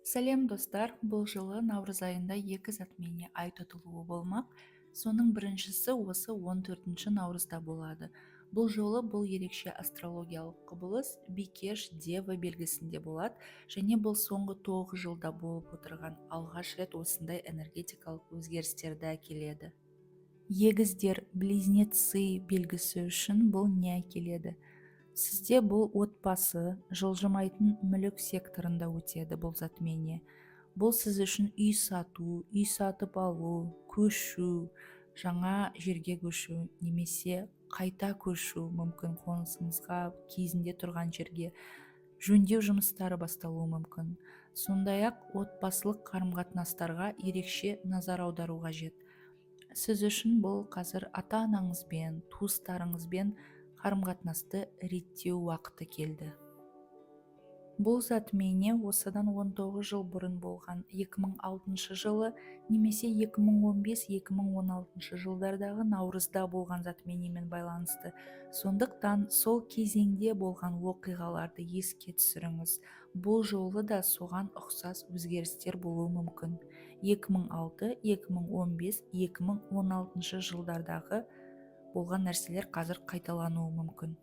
Сәлем достар, бұл жылы наурыз айында екі затмение ай тұтылуы болмақ. Соның біріншісі осы 14 наурызда болады. Бұл жолы бұл ерекше астрологиялық құбылыс Бикеш Дева белгісінде болады, және бұл соңғы 9 жылда болып отырған алғаш рет осындай энергетикалық өзгерістерді әкеледі. Егіздер близнецы белгісі үшін бұл не әкеледі? Сізде бұл отбасы, жылжымайтын мүлік секторында өтеді бұл затмение. Бұл сіз үшін үй сату, үй сатып алу, көшу, жаңа жерге көшу, немесе қайта көшу мүмкін, қонысыңызға кезінде тұрған жерге жөндеу жұмыстары басталуы мүмкін. Сондай-ақ отбасылық қарым-қатынастарға ерекше назар аудару қажет. Сіз үшін бұл қазір ата-анаңызбен, туыстарыңызбен қарым-қатынасты реттеу уақыты келді. Бұл затмение осыдан 19 жыл бұрын болған 2006 жылы немесе 2015-2016 жылдардағы наурызда болған затмениемен байланысты. Сондықтан сол кезеңде болған оқиғаларды еске түсіріңіз. Бұл жолы да соған ұқсас өзгерістер болуы мүмкін. 2006, 2015, 2016 жылдардағы болған нәрселер қазір қайталануы мүмкін.